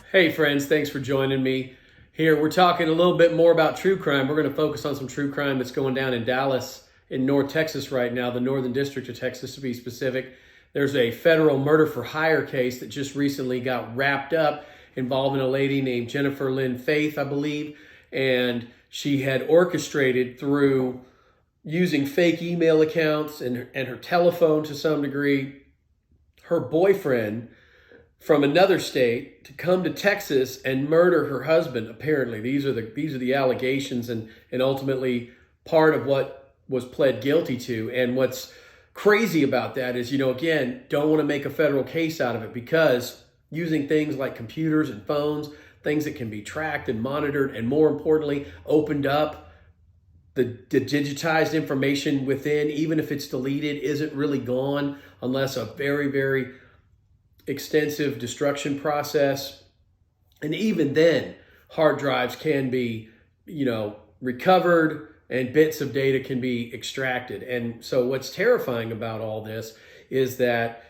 Hey friends, thanks for joining me. Here we're talking a little bit more about true crime. We're going to focus on some true crime that's going down in Dallas, in North Texas right now, the Northern District of Texas to be specific. There's a federal murder for hire case that just recently got wrapped up involving a lady named Jennifer Lynn Faith, I believe, and she had orchestrated through using fake email accounts and her telephone to some degree, her boyfriend from another state to come to Texas and murder her husband. Apparently, these are the allegations, and ultimately part of what was pled guilty to. And what's crazy about that is, again, don't want to make a federal case out of it, because using things like computers and phones, things that can be tracked and monitored, and more importantly, opened up, the digitized information within, even if it's deleted, isn't really gone unless a very, very extensive destruction process. And even then, hard drives can be, recovered, and bits of data can be extracted. And so what's terrifying about all this is that,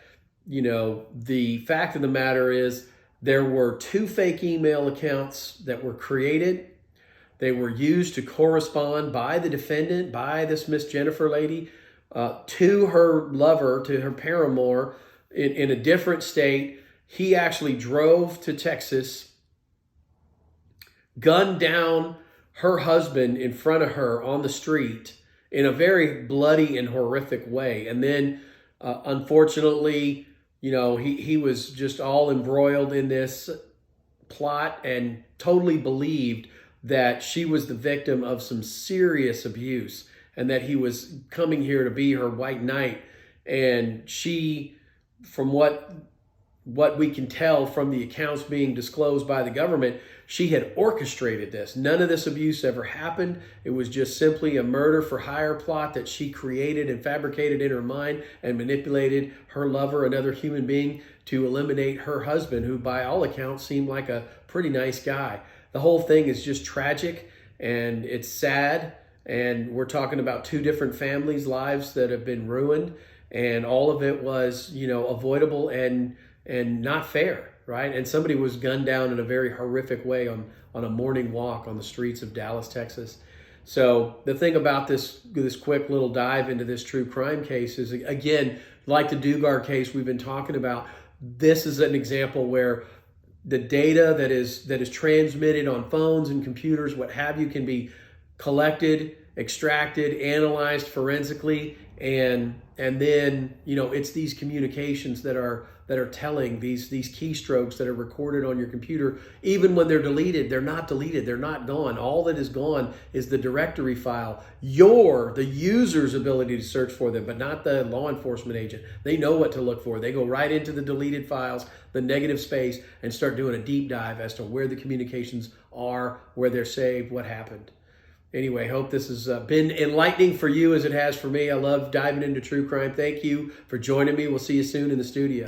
the fact of the matter is there were 2 fake email accounts that were created. They were used to correspond by the defendant, by this Miss Jennifer lady, to her lover, to her paramour, in a different state. He actually drove to Texas, gunned down her husband in front of her on the street in a very bloody and horrific way. And then, unfortunately, he was just all embroiled in this plot and totally believed that she was the victim of some serious abuse and that he was coming here to be her white knight. And she, from what we can tell from the accounts being disclosed by the government, she had orchestrated this. None of this abuse ever happened. It was just simply a murder for hire plot that she created and fabricated in her mind and manipulated her lover, another human being, to eliminate her husband, who by all accounts seemed like a pretty nice guy. The whole thing is just tragic, and it's sad. And we're talking about 2 different families' lives that have been ruined. And all of it was, avoidable and not fair, right? And somebody was gunned down in a very horrific way on a morning walk on the streets of Dallas, Texas. So the thing about this quick little dive into this true crime case is, again, like the Dugar case we've been talking about, this is an example where the data that is transmitted on phones and computers, what have you, can be collected, extracted, analyzed forensically, and then it's these communications that are telling, these keystrokes that are recorded on your computer. Even when they're deleted, they're not deleted, they're not gone. All that is gone is the directory file, the user's ability to search for them, but not the law enforcement agent. They know what to look for. They go right into the deleted files, the negative space, and start doing a deep dive as to where the communications are, where they're saved, what happened. Anyway, hope this has been enlightening for you as it has for me. I love diving into true crime. Thank you for joining me. We'll see you soon in the studio.